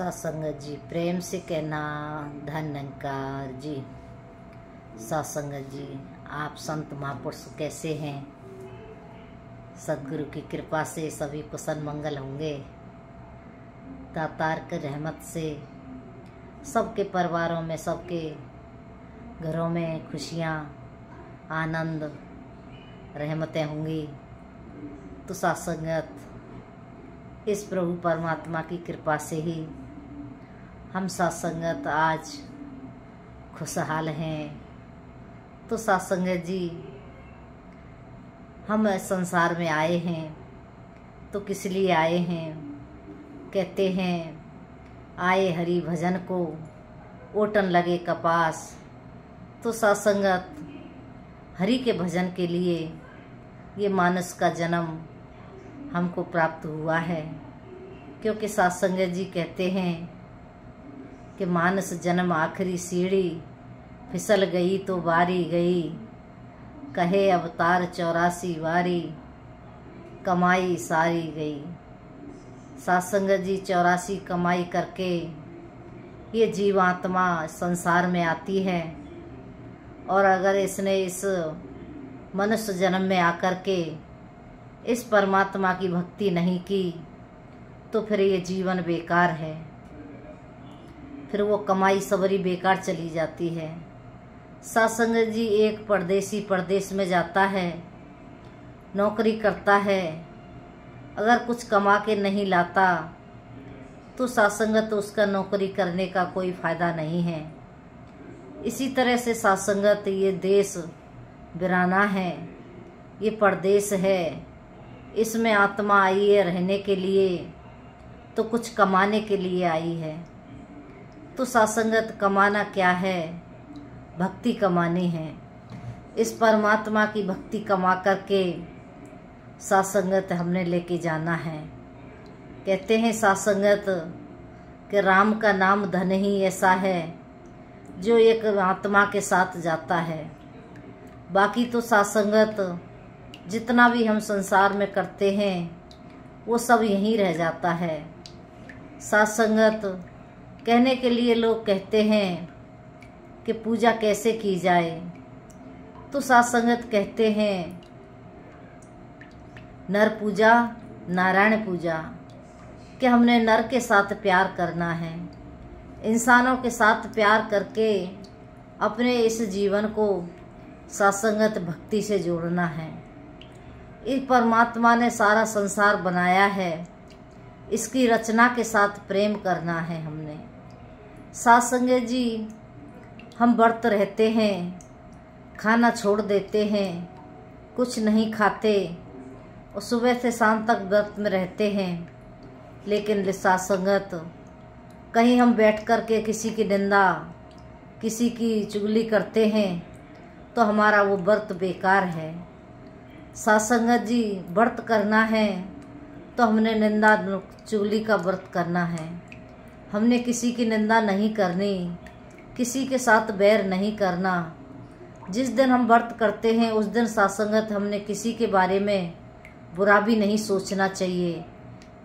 सत्संगत जी, प्रेम से कहना धन निरंकार जी। सत्संगत जी, आप संत महापुरुष कैसे हैं? सदगुरु की कृपा से सभी कुशल मंगल होंगे। दातार की रहमत से सबके परिवारों में, सबके घरों में खुशियाँ, आनंद, रहमतें होंगी। तो सत्संगत, इस प्रभु परमात्मा की कृपा से ही हम सत्संगत आज खुशहाल हैं। तो सत्संगत जी, हम संसार में आए हैं तो किस लिए आए हैं? कहते हैं आए हरि भजन को, ओटन लगे कपास। तो सत्संगत, हरि के भजन के लिए ये मानस का जन्म हमको प्राप्त हुआ है। क्योंकि सत्संगत जी कहते हैं कि मानस जन्म आखिरी सीढ़ी, फिसल गई तो बारी गई, कहे अवतार 84 बारी, कमाई सारी गई। सत्संगत जी, 84 कमाई करके ये जीवात्मा संसार में आती है। और अगर इसने इस मनुष्य जन्म में आकर के इस परमात्मा की भक्ति नहीं की तो फिर ये जीवन बेकार है, फिर वो कमाई सबरी बेकार चली जाती है। सत्संगत जी, एक परदेसी परदेश में जाता है, नौकरी करता है, अगर कुछ कमा के नहीं लाता तो सत्संगत उसका नौकरी करने का कोई फायदा नहीं है। इसी तरह से सत्संगत, ये देश वीराना है, ये परदेश है, इसमें आत्मा आई है रहने के लिए, तो कुछ कमाने के लिए आई है। तो सत्संगत, कमाना क्या है? भक्ति कमानी है। इस परमात्मा की भक्ति कमा करके सत्संगत हमने लेके जाना है। कहते हैं सत्संगत कि राम का नाम धन ही ऐसा है जो एक आत्मा के साथ जाता है। बाकी तो सत्संगत, जितना भी हम संसार में करते हैं वो सब यहीं रह जाता है। सत्संगत, कहने के लिए लोग कहते हैं कि पूजा कैसे की जाए, तो सत्संगत कहते हैं नर पूजा नारायण पूजा, कि हमने नर के साथ प्यार करना है, इंसानों के साथ प्यार करके अपने इस जीवन को सत्संगत भक्ति से जोड़ना है। इस परमात्मा ने सारा संसार बनाया है, इसकी रचना के साथ प्रेम करना है हमने। सत्संगत जी, हम व्रत रहते हैं, खाना छोड़ देते हैं, कुछ नहीं खाते और सुबह से शाम तक व्रत में रहते हैं। लेकिन सत्संगत, कहीं हम बैठ कर के किसी की निंदा, किसी की चुगली करते हैं तो हमारा वो व्रत बेकार है। सत्संगत जी, व्रत करना है तो हमने निंदा चुगली का व्रत करना है। हमने किसी की निंदा नहीं करनी, किसी के साथ बैर नहीं करना। जिस दिन हम व्रत करते हैं उस दिन सत्संगत, हमने किसी के बारे में बुरा भी नहीं सोचना चाहिए।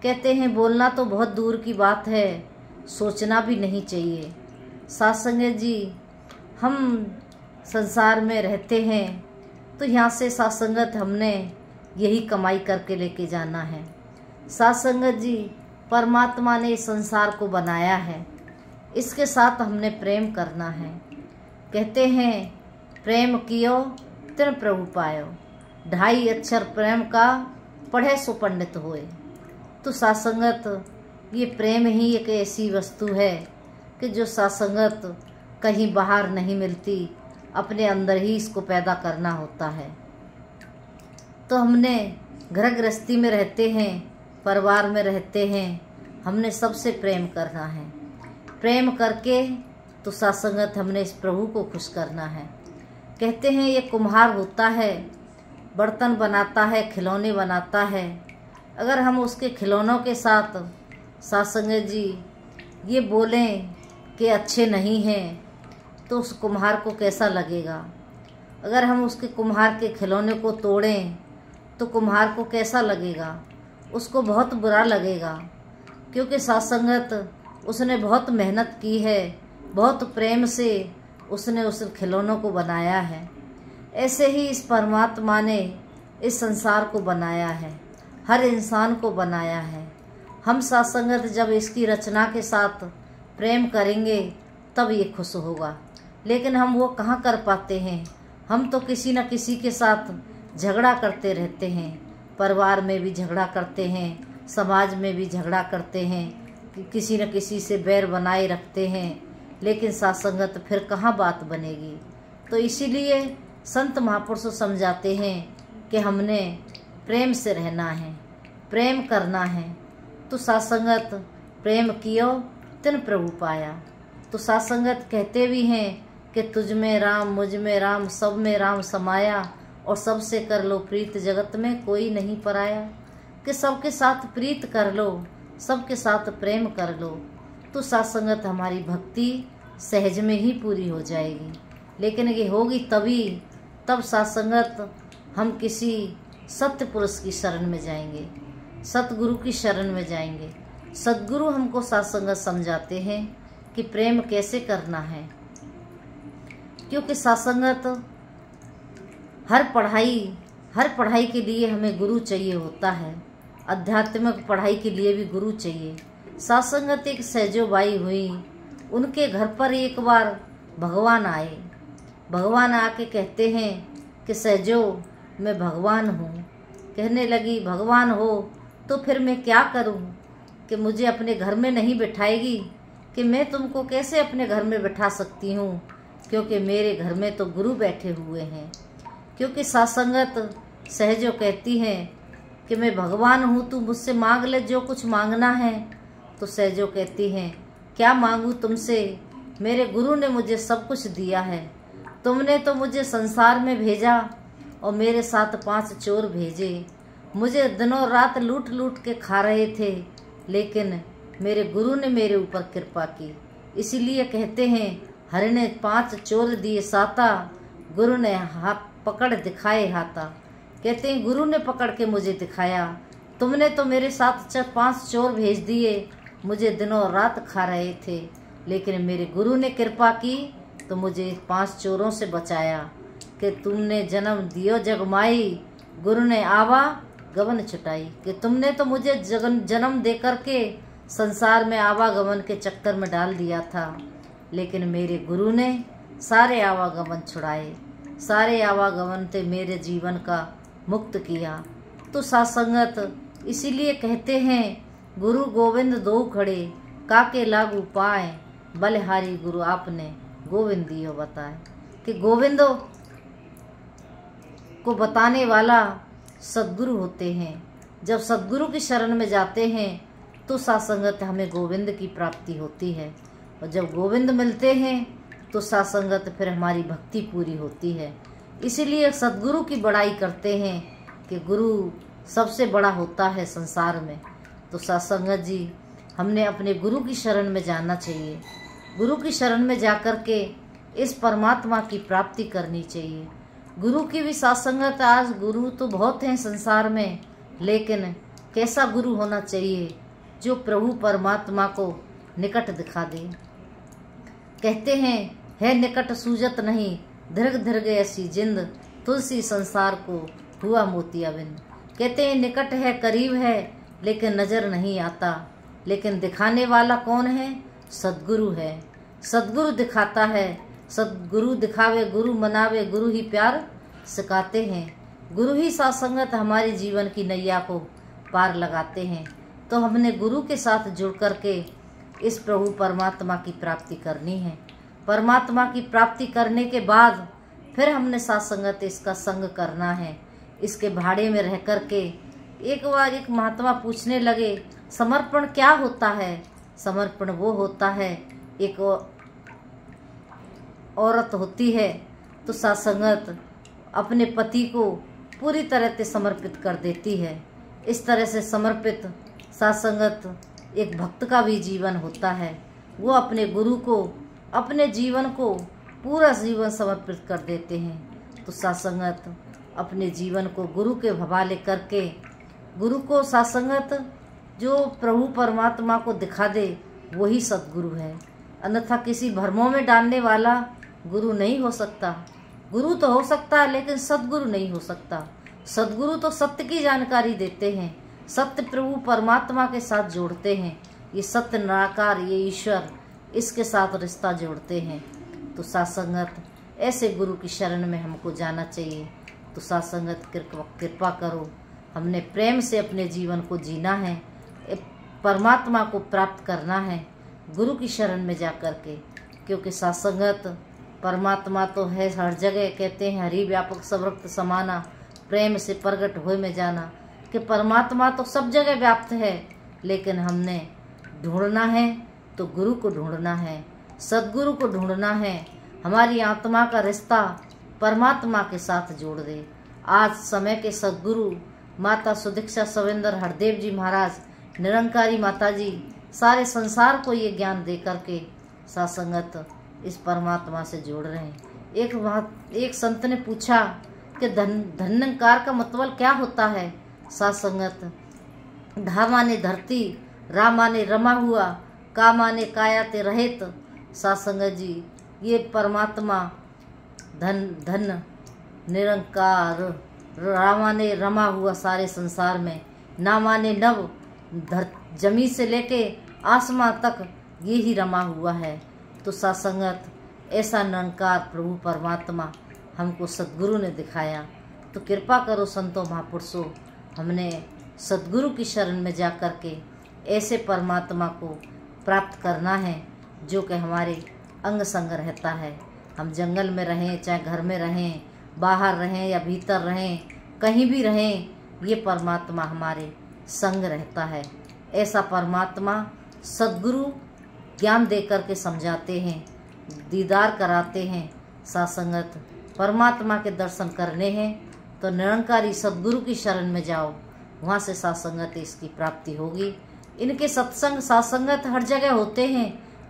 कहते हैं बोलना तो बहुत दूर की बात है, सोचना भी नहीं चाहिए। सत्संगत जी, हम संसार में रहते हैं तो यहाँ से सत्संगत हमने यही कमाई करके लेके जाना है। सत्संगत जी, परमात्मा ने इस संसार को बनाया है, इसके साथ हमने प्रेम करना है। कहते हैं प्रेम कियो तिन प्रभु पायो, 2.5 अक्षर प्रेम का पढ़े सो पंडित होए। तो सत्संगत, ये प्रेम ही एक ऐसी वस्तु है कि जो सत्संगत कहीं बाहर नहीं मिलती, अपने अंदर ही इसको पैदा करना होता है। तो हमने घर गृहस्थी में रहते हैं, परिवार में रहते हैं, हमने सबसे प्रेम करना है। प्रेम करके तो सत्संगत हमने इस प्रभु को खुश करना है। कहते हैं ये कुम्हार होता है, बर्तन बनाता है, खिलौने बनाता है। अगर हम उसके खिलौनों के साथ सत्संगत जी ये बोलें कि अच्छे नहीं हैं तो उस कुम्हार को कैसा लगेगा? अगर हम उसके कुम्हार के खिलौने को तोड़ें तो कुम्हार को कैसा लगेगा? उसको बहुत बुरा लगेगा। क्योंकि सत्संगत, उसने बहुत मेहनत की है, बहुत प्रेम से उसने उस खिलौनों को बनाया है। ऐसे ही इस परमात्मा ने इस संसार को बनाया है, हर इंसान को बनाया है। हम सत्संगत जब इसकी रचना के साथ प्रेम करेंगे तब ये खुश होगा, लेकिन हम वो कहाँ कर पाते हैं। हम तो किसी न किसी के साथ झगड़ा करते रहते हैं, परिवार में भी झगड़ा करते हैं, समाज में भी झगड़ा करते हैं, किसी न किसी से बैर बनाए रखते हैं, लेकिन सत्संगत फिर कहाँ बात बनेगी। तो इसीलिए संत महापुरुष समझाते हैं कि हमने प्रेम से रहना है, प्रेम करना है। तो सत्संगत प्रेम कियो तिन प्रभु पाया। तो सत्संगत कहते भी हैं कि तुझ में राम, मुझ में राम, सब में राम समाया, और सबसे कर लो प्रीत, जगत में कोई नहीं पराया। कि सबके साथ प्रीत कर लो, सबके साथ प्रेम कर लो, तो सत्संगत हमारी भक्ति सहज में ही पूरी हो जाएगी। लेकिन ये होगी तभी तब सत्संगत हम किसी सत्य पुरुष की शरण में जाएंगे, सतगुरु की शरण में जाएंगे। सतगुरु हमको सत्संगत समझाते हैं कि प्रेम कैसे करना है, क्योंकि सत्संगत हर पढ़ाई के लिए हमें गुरु चाहिए होता है। आध्यात्मिक पढ़ाई के लिए भी गुरु चाहिए। सत्संगत एक सहजो बाई हुई, उनके घर पर एक बार भगवान आए। भगवान आके कहते हैं कि सहजो मैं भगवान हूँ। कहने लगी भगवान हो तो फिर मैं क्या करूँ कि मुझे अपने घर में नहीं बिठाएगी, कि मैं तुमको कैसे अपने घर में बिठा सकती हूँ, क्योंकि मेरे घर में तो गुरु बैठे हुए हैं। क्योंकि सत्संगत सहजो कहती हैं कि मैं भगवान हूँ, तू मुझसे मांग ले जो कुछ मांगना है। तो सहजो कहती हैं क्या मांगूँ तुमसे, मेरे गुरु ने मुझे सब कुछ दिया है। तुमने तो मुझे संसार में भेजा और मेरे साथ 5 चोर भेजे, मुझे दिनों रात लूट लूट के खा रहे थे, लेकिन मेरे गुरु ने मेरे ऊपर कृपा की। इसीलिए कहते हैं हरि ने 5 चोर दिए साता, गुरु ने हाथ पकड़ दिखाए हाथा। कहते हैं गुरु ने पकड़ के मुझे दिखाया, तुमने तो मेरे साथ 5 चोर भेज दिए, मुझे दिनों रात खा रहे थे, लेकिन मेरे गुरु ने कृपा की तो मुझे 5 चोरों से बचाया। कि तुमने जन्म दियो जगमाई, गुरु ने आवा गमन छुटाई। कि तुमने तो मुझे जन्म दे करके संसार में आवागमन के चक्कर में डाल दिया था, लेकिन मेरे गुरु ने सारे आवागमन छुड़ाए, सारे आवागमन से मेरे जीवन का मुक्त किया। तो सत्संगत इसीलिए कहते हैं गुरु गोविंद दो खड़े, काके लागू पाए, बलिहारी गुरु आपने गोविंद दियो बताए। कि गोविंद को बताने वाला सद्गुरु होते हैं। जब सद्गुरु की शरण में जाते हैं तो सत्संगत हमें गोविंद की प्राप्ति होती है, और जब गोविंद मिलते हैं तो सत्संगत फिर हमारी भक्ति पूरी होती है। इसीलिए सद्गुरु की बड़ाई करते हैं कि गुरु सबसे बड़ा होता है संसार में। तो सत्संगत जी हमने अपने गुरु की शरण में जाना चाहिए, गुरु की शरण में जाकर के इस परमात्मा की प्राप्ति करनी चाहिए। गुरु की भी सत्संगत, आज गुरु तो बहुत हैं संसार में, लेकिन कैसा गुरु होना चाहिए जो प्रभु परमात्मा को निकट दिखा दे। कहते हैं है निकट सूजत नहीं, दीर्घ दीर्घ ऐसी जिंद, तुलसी संसार को हुआ मोतियाबिंद। कहते हैं निकट है, करीब है, लेकिन नजर नहीं आता, लेकिन दिखाने वाला कौन है? सद्गुरु है। सद्गुरु दिखाता है, सद्गुरु दिखावे, गुरु मनावे, गुरु ही प्यार सिखाते हैं। गुरु ही सत्संगत हमारे जीवन की नैया को पार लगाते हैं। तो हमने गुरु के साथ जुड़ कर के इस प्रभु परमात्मा की प्राप्ति करनी है। परमात्मा की प्राप्ति करने के बाद फिर हमने सत्संगत इसका संग करना है। इसके भाड़े में रह कर के एक बार एक महात्मा पूछने लगे समर्पण क्या होता है? समर्पण वो होता है, एक औरत होती है तो सत्संगत अपने पति को पूरी तरह से समर्पित कर देती है। इस तरह से समर्पित सत्संगत एक भक्त का भी जीवन होता है। वो अपने गुरु को, अपने जीवन को पूरा जीवन समर्पित कर देते हैं। तो सत्संगत अपने जीवन को गुरु के हवाले करके, गुरु को सत्संगत जो प्रभु परमात्मा को दिखा दे, वही सद्गुरु है। अन्यथा किसी भ्रमों में डालने वाला गुरु नहीं हो सकता। गुरु तो हो सकता है लेकिन सद्गुरु नहीं हो सकता। सद्गुरु तो सत्य की जानकारी देते हैं, सत्य प्रभु परमात्मा के साथ जोड़ते हैं। ये सत्य निराकार, ये ईश्वर, इसके साथ रिश्ता जोड़ते हैं। तो सासंगत ऐसे गुरु की शरण में हमको जाना चाहिए। तो सासंगत कृपा करो, हमने प्रेम से अपने जीवन को जीना है, परमात्मा को प्राप्त करना है गुरु की शरण में जा कर के। क्योंकि सासंगत परमात्मा तो है हर जगह। कहते हैं हरि व्यापक सर्वत्र समाना, प्रेम से प्रगट होए में जाना, कि परमात्मा तो सब जगह व्याप्त है। लेकिन हमने ढूंढना है तो गुरु को ढूंढना है, सद्गुरु को ढूंढना है। हमारी आत्मा का रिश्ता परमात्मा के साथ जोड़ दे। आज समय के सद्गुरु माता सुदीक्षा सवेंद्र हरदेव जी महाराज, निरंकारी माता जी, सारे संसार को ये ज्ञान दे करके सासंगत इस परमात्मा से जोड़ रहे हैं। एक संत ने पूछा कि धन्यंकार का मतलब क्या होता है। सासंगत, धा माने धरती, रा माने रमा हुआ, का माने काया ते रहित। सासंगत जी, ये परमात्मा धन निरंकार, रा माने रमा हुआ सारे संसार में, ना माने नव, जमीन से लेके आसमां तक ये ही रमा हुआ है। तो सासंगत ऐसा निरंकार प्रभु परमात्मा हमको सद्गुरु ने दिखाया। तो कृपा करो संतों महापुरुषों, हमने सद्गुरु की शरण में जा कर के ऐसे परमात्मा को प्राप्त करना है जो कि हमारे अंग संग रहता है। हम जंगल में रहें, चाहे घर में रहें, बाहर रहें या भीतर रहें, कहीं भी रहें, ये परमात्मा हमारे संग रहता है। ऐसा परमात्मा सद्गुरु ज्ञान दे कर के समझाते हैं, दीदार कराते हैं। सासंगत, परमात्मा के दर्शन करने हैं तो निरंकारी सद्गुरु की शरण में जाओ, वहाँ से सासंगत इसकी प्राप्ति होगी। इनके सत्संग सासंगत हर जगह होते हैं,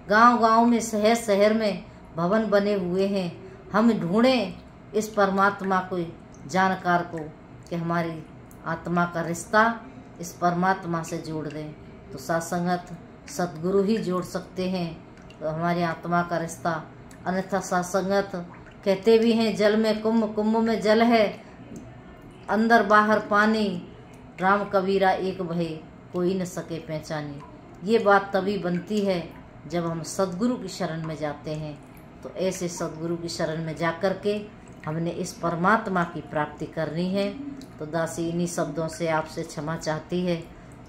गांव-गांव में, शहर शहर में भवन बने हुए हैं। हम ढूंढें इस परमात्मा को, जानकार को, कि हमारी आत्मा का रिश्ता इस परमात्मा से जोड़ दें। तो सासंगत सद्गुरु ही जोड़ सकते हैं तो हमारी आत्मा का रिश्ता। अन्यथा सासंगत कहते भी हैं, जल में कुंभ, कुंभ में जल है, अंदर बाहर पानी, राम कबीरा एक भय, कोई न सके पहचानी। ये बात तभी बनती है जब हम सद्गुरु की शरण में जाते हैं। तो ऐसे सद्गुरु की शरण में जाकर के हमने इस परमात्मा की प्राप्ति करनी है। तो दासी इन्हीं शब्दों से आपसे क्षमा चाहती है।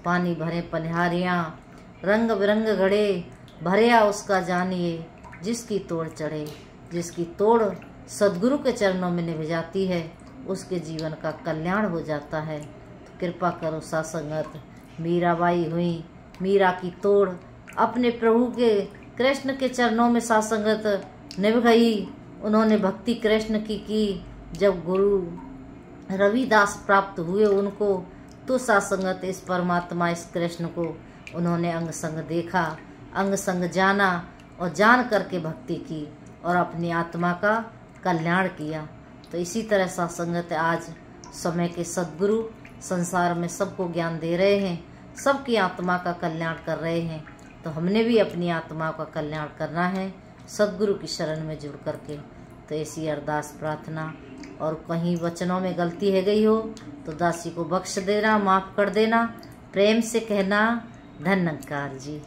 पानी भरे पनिहारियाँ, रंग बिरंग घड़े, भरिया उसका जानिए, जिसकी तोड़ चढ़े। जिसकी तोड़ सद्गुरु के चरणों में निभ जाती है, उसके जीवन का कल्याण हो जाता है। तो कृपा करो सासंगत, मीराबाई हुई, मीरा की तोड़ अपने प्रभु के कृष्ण के चरणों में सासंगत निभ गई। उन्होंने भक्ति कृष्ण की जब गुरु रविदास प्राप्त हुए उनको, तो सासंगत इस परमात्मा, इस कृष्ण को उन्होंने अंग संग देखा, अंग संग जाना और जान करके भक्ति की और अपनी आत्मा का कल्याण किया। तो इसी तरह सासंगत आज समय के सद्गुरु संसार में सबको ज्ञान दे रहे हैं, सबकी आत्मा का कल्याण कर रहे हैं। तो हमने भी अपनी आत्मा का कल्याण करना है सद्गुरु की शरण में जुड़ करके। तो ऐसी अरदास प्रार्थना, और कहीं वचनों में गलती है गई हो तो दासी को बख्श देना, माफ़ कर देना। प्रेम से कहना, धन्यंकार जी।